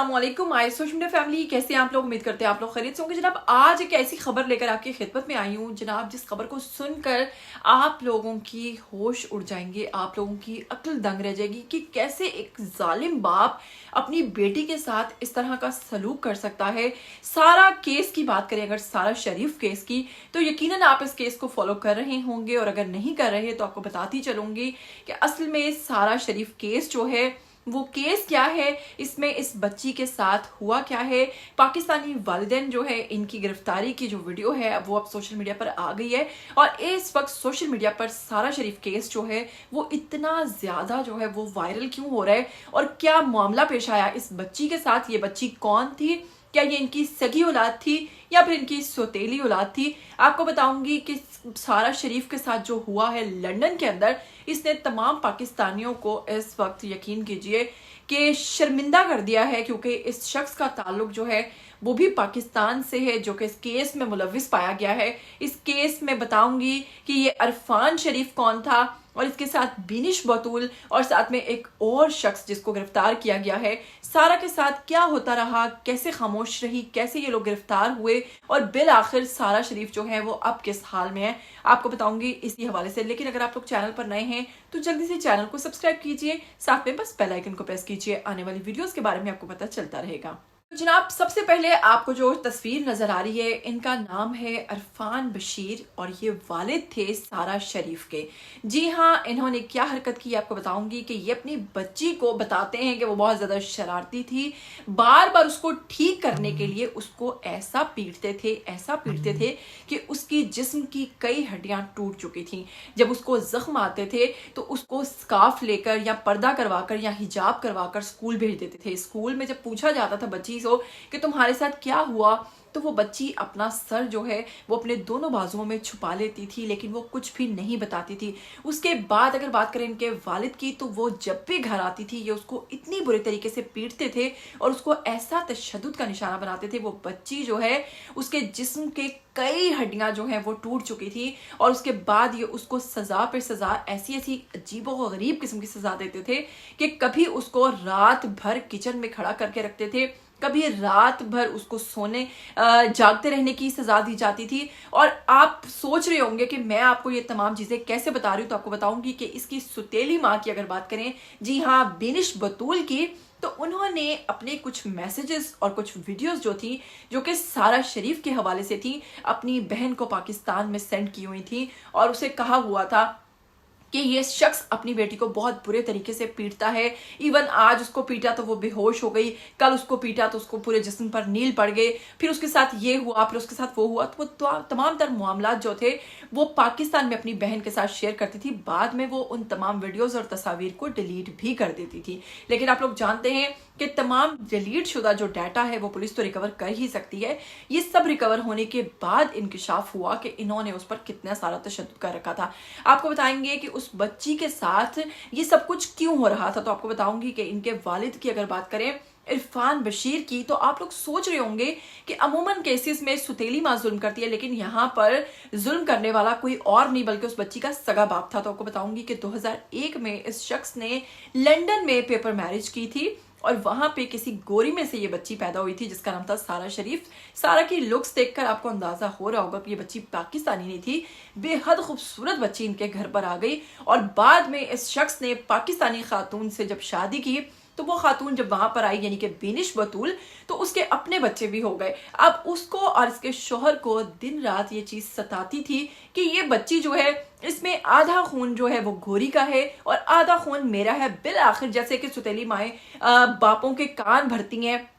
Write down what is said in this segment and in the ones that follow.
अस्सलामुअलैकुम आई social media family, कैसे हैं आप लोग। उम्मीद करते हैं आप लोग खैरियत से होंगे। जनाब आज एक ऐसी खबर लेकर आपकी खिदमत में आई हूँ जनाब, जिस खबर को सुनकर आप लोगों की होश उड़ जाएंगे, आप लोगों की अक्ल दंग रह जाएगी कि कैसे एक जालिम बाप अपनी बेटी के साथ इस तरह का सलूक कर सकता है। सारा केस की बात करें अगर सारा शरीफ केस की, तो यकीनन आप इस केस को फॉलो कर रहे होंगे, और अगर नहीं कर रहे तो आपको बताती चलूंगी कि असल में सारा शरीफ केस जो है वो केस क्या है, इसमें इस बच्ची के साथ हुआ क्या है। पाकिस्तानी वालिदैन जो है, इनकी गिरफ्तारी की जो वीडियो है वो अब सोशल मीडिया पर आ गई है, और इस वक्त सोशल मीडिया पर सारा शरीफ केस जो है वो इतना ज्यादा जो है वो वायरल क्यों हो रहा है, और क्या मामला पेश आया इस बच्ची के साथ। ये बच्ची कौन थी, क्या ये इनकी सगी औलाद थी या फिर इनकी सौतेली औलाद थी। आपको बताऊंगी कि सारा शरीफ के साथ जो हुआ है लंदन के अंदर, इसने तमाम पाकिस्तानियों को इस वक्त यकीन कीजिए कि शर्मिंदा कर दिया है, क्योंकि इस शख्स का ताल्लुक जो है वो भी पाकिस्तान से है, जो कि इस केस में मुलविस पाया गया है। इस केस में बताऊंगी कि ये अरफान शरीफ कौन था, और इसके साथ बिनिश बतूल और साथ में एक और शख्स जिसको गिरफ्तार किया गया है, सारा के साथ क्या होता रहा, कैसे खामोश रही, कैसे ये लोग गिरफ्तार हुए, और बिल आखिर सारा शरीफ जो है वो अब किस हाल में है, आपको बताऊंगी इसी हवाले से। लेकिन अगर आप लोग चैनल पर नए हैं तो जल्दी से चैनल को सब्सक्राइब कीजिए, साथ में बस बेल आइकन को प्रेस कीजिए, आने वाली वीडियोस के बारे में आपको पता चलता रहेगा। जनाब सबसे पहले आपको जो तस्वीर नजर आ रही है, इनका नाम है अरफान बशीर, और ये वालिद थे सारा शरीफ के। जी हाँ, इन्होंने क्या हरकत की आपको बताऊंगी कि ये अपनी बच्ची को बताते हैं कि वो बहुत ज्यादा शरारती थी, बार बार उसको ठीक करने के लिए उसको ऐसा पीटते थे कि उसकी जिस्म की कई हड्डियां टूट चुकी थी। जब उसको जख्म आते थे तो उसको स्कार्फ लेकर या पर्दा करवाकर या हिजाब करवाकर स्कूल भेज देते थे। स्कूल में जब पूछा जाता था बच्ची हो कि तुम्हारे साथ क्या हुआ, तो वो बच्ची अपना सर जो है वो अपने दोनों बाजुओं में छुपा लेती थी, लेकिन वो कुछ भी नहीं बताती थी। उसके बाद अगर बात करें इनके वालिद की, तो वो जब भी घर आती थी ये उसको इतनी बुरे तरीके से पीटते थे और उसको ऐसा तशद्दुद का निशाना बनाते थे। वो बच्ची जो है उसके जिस्म के कई हड्डियां जो है वो टूट चुकी थी, और उसके बाद ये उसको सजा पे सजा, ऐसी ऐसी अजीबो गरीब किस्म की सजा देते थे कि कभी उसको रात भर किचन में खड़ा करके रखते थे, कभी रात भर उसको सोने जागते रहने की सजा दी जाती थी। और आप सोच रहे होंगे कि मैं आपको ये तमाम चीजें कैसे बता रही हूँ, तो आपको बताऊंगी कि इसकी सुतेली माँ की अगर बात करें, जी हाँ बिनिश बतूल की, तो उन्होंने अपने कुछ मैसेजेस और कुछ वीडियोस जो थी, जो कि सारा शरीफ के हवाले से थी, अपनी बहन को पाकिस्तान में सेंड की हुई थी, और उसे कहा हुआ था कि ये शख्स अपनी बेटी को बहुत बुरे तरीके से पीटता है। इवन आज उसको पीटा तो वो बेहोश हो गई, कल उसको पीटा तो उसको पूरे जिस्म पर नील पड़ गए, फिर उसके साथ ये हुआ, फिर उसके साथ वो हुआ। तो वो तमाम तर मामला जो थे वो पाकिस्तान में अपनी बहन के साथ शेयर करती थी। बाद में वो उन तमाम वीडियोज और तस्वीर को डिलीट भी कर देती थी। लेकिन आप लोग जानते हैं कि तमाम डिलीट शुदा जो डाटा है वो पुलिस तो रिकवर कर ही सकती है। ये सब रिकवर होने के बाद इंकशाफ हुआ कि इन्होंने उस पर कितना सारा तशद्दुद कर रखा था। आपको बताएंगे कि उस बच्ची के साथ ये सब कुछ क्यों हो रहा था, तो आपको बताऊंगी कि इनके वालिद की अगर बात करें, इरफान बशीर की, तो आप लोग सोच रहे होंगे कि अमूमन केसेस में सुतेली माँ जुल्म करती है, लेकिन यहाँ पर जुल्म करने वाला कोई और नहीं बल्कि उस बच्ची का सगा बाप था। तो आपको बताऊंगी कि 2001 में इस शख्स ने लंदन में पेपर मैरिज की थी, और वहां पे किसी गोरी में से ये बच्ची पैदा हुई थी जिसका नाम था सारा शरीफ। सारा की लुक्स देखकर आपको अंदाजा हो रहा होगा कि ये बच्ची पाकिस्तानी नहीं थी, बेहद खूबसूरत बच्ची इनके घर पर आ गई। और बाद में इस शख्स ने पाकिस्तानी खातून से जब शादी की, तो वो खातून जब वहां पर आई, यानी कि बिनिश बतूल, तो उसके अपने बच्चे भी हो गए। अब उसको और इसके शोहर को दिन रात ये चीज सताती थी कि ये बच्ची जो है इसमें आधा खून जो है वो गोरी का है और आधा खून मेरा है। बिल आखिर जैसे कि सुतेली माएँ बापों के कान भरती हैं,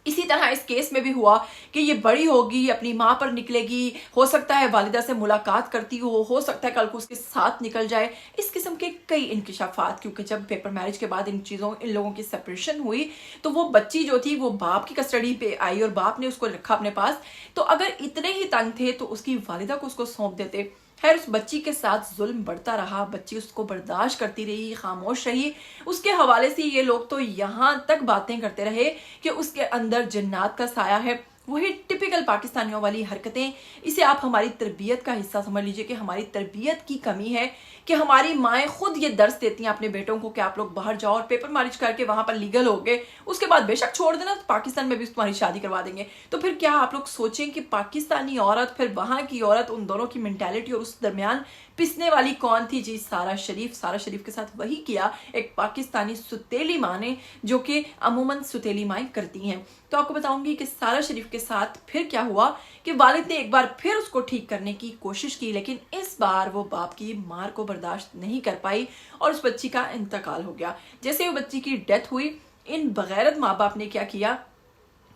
इसी तरह इस केस में भी हुआ कि ये बड़ी होगी, अपनी माँ पर निकलेगी, हो सकता है वालिदा से मुलाकात करती हो सकता है कल को उसके साथ निकल जाए। इस किस्म के कई इंकिशाफात, क्योंकि जब पेपर मैरिज के बाद इन लोगों की सेपरेशन हुई, तो वो बच्ची जो थी वो बाप की कस्टडी पे आई और बाप ने उसको रखा अपने पास। तो अगर इतने ही तंग थे तो उसकी वालिदा को उसको सौंप देते। खैर, उस बच्ची के साथ जुल्म बढ़ता रहा, बच्ची उसको बर्दाश्त करती रही, खामोश रही। उसके हवाले से ये लोग तो यहाँ तक बातें करते रहे कि उसके अंदर जन्नात का साया है, वही टिपिकल पाकिस्तानियों वाली हरकतें। इसे आप हमारी तरबियत का हिस्सा समझ लीजिए कि हमारी तरबियत की कमी है कि हमारी माएँ खुद ये दर्स देती हैं अपने बेटों को कि आप लोग बाहर जाओ और पेपर मारिज करके वहां पर लीगल हो गए, उसके बाद बेशक छोड़ देना, तो पाकिस्तान में भी तुम्हारी शादी करवा देंगे। तो फिर क्या आप लोग सोचें कि पाकिस्तानी औरत फिर वहां की औरत, उन दोनों की मेंटालिटी और उस दरमियान पिसने वाली कौन थी? जी सारा शरीफ। सारा शरीफ के साथ वही किया एक पाकिस्तानी सुतेली माँ ने, जो कि अमूमन सुतेली माएँ करती हैं। तो आपको बताऊंगी कि सारा शरीफ के साथ फिर क्या हुआ कि वालिद ने एक बार फिर उसको ठीक करने की कोशिश की, लेकिन इस बार वो बाप की मार को बर्दाश्त नहीं कर पाई और उस बच्ची का इंतकाल हो गया। जैसे वो बच्ची की डेथ हुई, इन बगैरत माँ बाप ने क्या किया,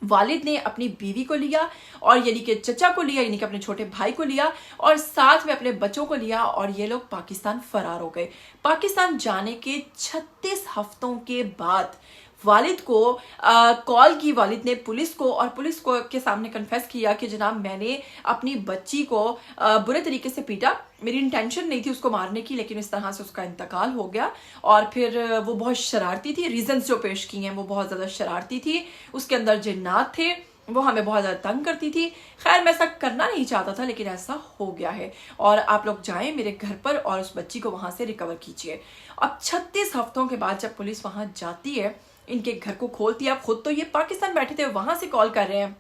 वालिद ने अपनी बीवी को लिया और यानी कि चचा को लिया, यानी कि अपने छोटे भाई को लिया और साथ में अपने बच्चों को लिया और ये लोग पाकिस्तान फरार हो गए। पाकिस्तान जाने के 36 हफ्तों के बाद वालिद को कॉल की वालिद ने पुलिस को, और पुलिस को के सामने कन्फेस किया कि जनाब मैंने अपनी बच्ची को बुरे तरीके से पीटा, मेरी इंटेंशन नहीं थी उसको मारने की, लेकिन इस तरह से उसका इंतकाल हो गया। और फिर वो बहुत शरारती थी, रीजंस जो पेश किए हैं वो बहुत ज़्यादा शरारती थी, उसके अंदर जिन्नात थे, वो हमें बहुत ज़्यादा तंग करती थी। खैर मैं ऐसा करना नहीं चाहता था, लेकिन ऐसा हो गया है और आप लोग जाएं मेरे घर पर और उस बच्ची को वहाँ से रिकवर कीजिए। अब 36 हफ्तों के बाद जब पुलिस वहाँ जाती है, इनके घर को खोलती है, आप खुद तो ये पाकिस्तान बैठे थे वहां से कॉल कर रहे हैं,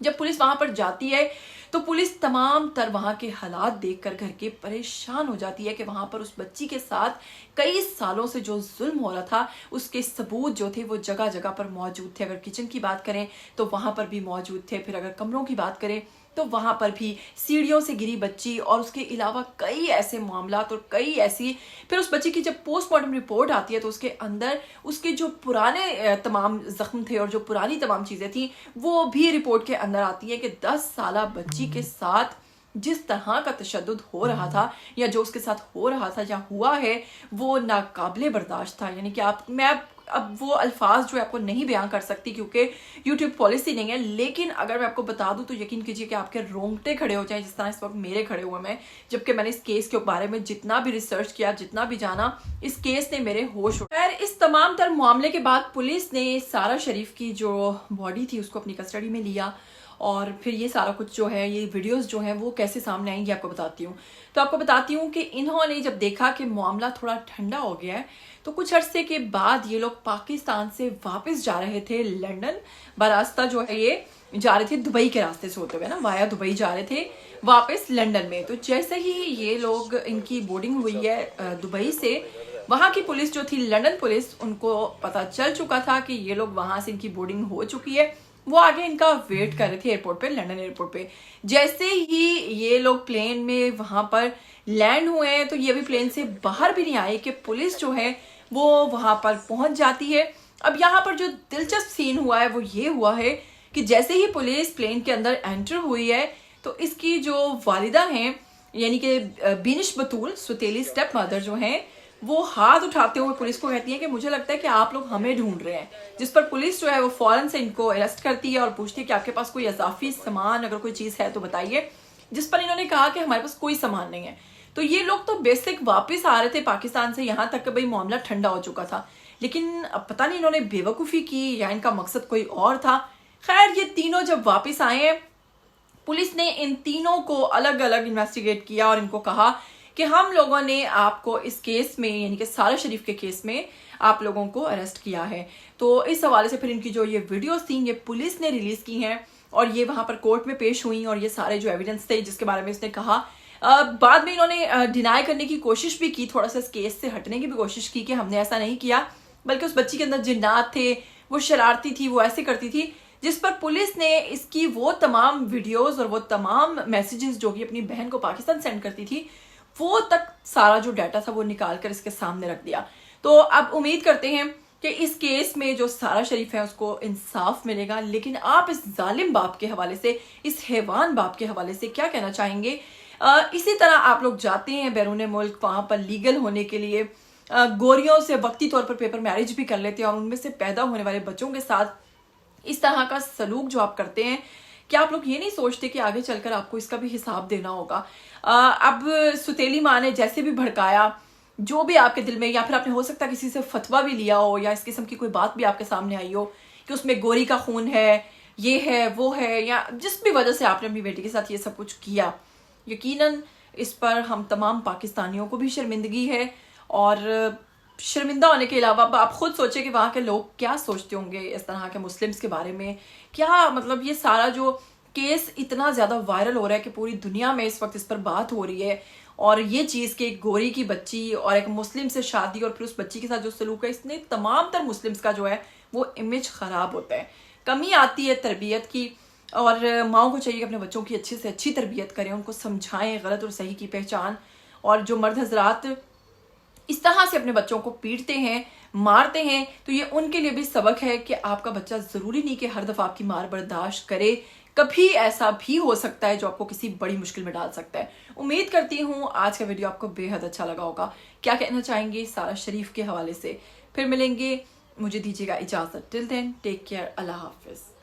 जब पुलिस वहां पर जाती है तो पुलिस तमाम तर वहां के हालात देखकर घर के परेशान हो जाती है कि वहां पर उस बच्ची के साथ कई सालों से जो जुल्म हो रहा था उसके सबूत जो थे वो जगह जगह पर मौजूद थे। अगर किचन की बात करें तो वहां पर भी मौजूद थे, फिर अगर कमरों की बात करें तो वहां पर भी सीढ़ियों से गिरी बच्ची और उसके अलावा कई ऐसे मामलात और कई ऐसी। फिर उस बच्ची की जब पोस्टमार्टम रिपोर्ट आती है तो उसके अंदर उसके जो पुराने तमाम जख्म थे और जो पुरानी तमाम चीजें थी वो भी रिपोर्ट के अंदर आती है कि 10 साला बच्ची के साथ जिस तरह का तशद्दुद हो रहा था या जो उसके साथ हो रहा था या हुआ है वो नाकाबिले बर्दाश्त था। यानी कि मैं अब वो अल्फाज जो है आपको नहीं बयान कर सकती क्योंकि यूट्यूब पॉलिसी नहीं है, लेकिन अगर मैं आपको बता दूं तो यकीन कीजिए कि आपके रोंगटे खड़े हो जाए जिस तरह इस वक्त मेरे खड़े हुए हैं। जबकि मैंने इस केस के बारे में जितना भी रिसर्च किया, जितना भी जाना, इस केस ने मेरे होश उड़ाए। खैर इस तमाम तर मामले के बाद पुलिस ने सारा शरीफ की जो बॉडी थी उसको अपनी कस्टडी में लिया और फिर ये सारा कुछ जो है, ये वीडियोस जो हैं वो कैसे सामने आएंगी आपको बताती हूँ। तो आपको बताती हूँ कि इन्होंने जब देखा कि मामला थोड़ा ठंडा हो गया है तो कुछ अरसे के बाद ये लोग पाकिस्तान से वापस जा रहे थे लंदन। बरास्ता जो है ये जा रहे थे दुबई के रास्ते से होते हुए ना, वाया दुबई जा रहे थे वापस लंदन में। तो जैसे ही ये लोग, इनकी बोर्डिंग हुई है दुबई से, वहां की पुलिस जो थी, लंदन पुलिस, उनको पता चल चुका था कि ये लोग वहां से, इनकी बोर्डिंग हो चुकी है। वो आगे इनका वेट कर रहे थे एयरपोर्ट पे, लंदन एयरपोर्ट पे। जैसे ही ये लोग प्लेन में वहां पर लैंड हुए हैं तो ये भी प्लेन से बाहर भी नहीं आए कि पुलिस जो है वो वहां पर पहुंच जाती है। अब यहाँ पर जो दिलचस्प सीन हुआ है वो ये हुआ है कि जैसे ही पुलिस प्लेन के अंदर एंटर हुई है तो इसकी जो वालिदा हैं यानी कि बिनिश बतूल, सुतेली स्टेप मदर जो हैं, वो हाथ उठाते हुए पुलिस को कहती है कि मुझे लगता है कि आप लोग हमें ढूंढ रहे हैं। जिस पर पुलिस जो है वो फौरन से इनको अरेस्ट करती है और पूछती है कि आपके पास कोई इजाफी सामान, अगर कोई चीज़ है तो बताइए। जिस पर इन्होंने कहा कि हमारे पास कोई सामान नहीं है। तो ये लोग तो बेसिक वापस आ रहे थे पाकिस्तान से, यहाँ तक कि भाई मामला ठंडा हो चुका था, लेकिन अब पता नहीं इन्होंने बेवकूफ़ी की या इनका मकसद कोई और था। खैर ये तीनों जब वापस आए हैं, पुलिस ने इन तीनों को अलग अलग इन्वेस्टिगेट किया और इनको कहा कि हम लोगों ने आपको इस केस में, यानी कि सारा शरीफ के केस में आप लोगों को अरेस्ट किया है। तो इस हवाले से फिर इनकी जो ये वीडियोस थी ये पुलिस ने रिलीज की हैं और ये वहां पर कोर्ट में पेश हुई और ये सारे जो एविडेंस थे जिसके बारे में इसने कहा, बाद में इन्होंने डिनाई करने की कोशिश भी की, थोड़ा सा इस केस से हटने की भी कोशिश की कि हमने ऐसा नहीं किया, बल्कि उस बच्ची के अंदर जिन्नात थे, वो शरारती थी, वो ऐसे करती थी। जिस पर पुलिस ने इसकी वो तमाम वीडियोस और वो तमाम मैसेजेस जो कि अपनी बहन को पाकिस्तान सेंड करती थी वो तक सारा जो डाटा था वो निकाल कर इसके सामने रख दिया। तो अब उम्मीद करते हैं कि इस केस में जो सारा शरीफ है उसको इंसाफ मिलेगा। लेकिन आप इस जालिम बाप के हवाले से, इस हैवान बाप के हवाले से क्या कहना चाहेंगे? इसी तरह आप लोग जाते हैं बैरून मुल्क, वहां पर लीगल होने के लिए गोरियों से वक्ती तौर पर पेपर मैरिज भी कर लेते हैं और उनमें से पैदा होने वाले बच्चों के साथ इस तरह का सलूक जो आप करते हैं, क्या आप लोग ये नहीं सोचते कि आगे चलकर आपको इसका भी हिसाब देना होगा? अब सुतेली माँ ने जैसे भी भड़काया, जो भी आपके दिल में, या फिर आपने हो सकता है किसी से फतवा भी लिया हो या इस किस्म की कोई बात भी आपके सामने आई हो कि उसमें गोरी का खून है, ये है वो है, या जिस भी वजह से आपने अपनी बेटी के साथ ये सब कुछ किया, यकीनन इस पर हम तमाम पाकिस्तानियों को भी शर्मिंदगी है। और शर्मिंदा होने के अलावा आप खुद सोचें कि वहाँ के लोग क्या सोचते होंगे इस तरह के मुस्लिम्स के बारे में। क्या मतलब ये सारा जो केस इतना ज़्यादा वायरल हो रहा है कि पूरी दुनिया में इस वक्त इस पर बात हो रही है, और ये चीज़ कि एक गोरी की बच्ची और एक मुस्लिम से शादी और फिर उस बच्ची के साथ जो सलूक है, इसने तमाम तर मुस्लिम्स का जो है वो इमेज ख़राब होता है। कमी आती है तरबियत की, और माओ को चाहिए कि अपने बच्चों की अच्छी से अच्छी तरबियत करें, उनको समझाएं गलत और सही की पहचान। और जो मर्द हजरात इस तरह से अपने बच्चों को पीटते हैं, मारते हैं, तो ये उनके लिए भी सबक है कि आपका बच्चा ज़रूरी नहीं कि हर दफ़ा आपकी मार बर्दाश्त करे, कभी ऐसा भी हो सकता है जो आपको किसी बड़ी मुश्किल में डाल सकता है। उम्मीद करती हूँ आज का वीडियो आपको बेहद अच्छा लगा होगा। क्या कहना चाहेंगे सारा शरीफ के हवाले से? फिर मिलेंगे, मुझे दीजिएगा इजाज़त। टिल देन टेक केयर, अल्लाह हाफिज़।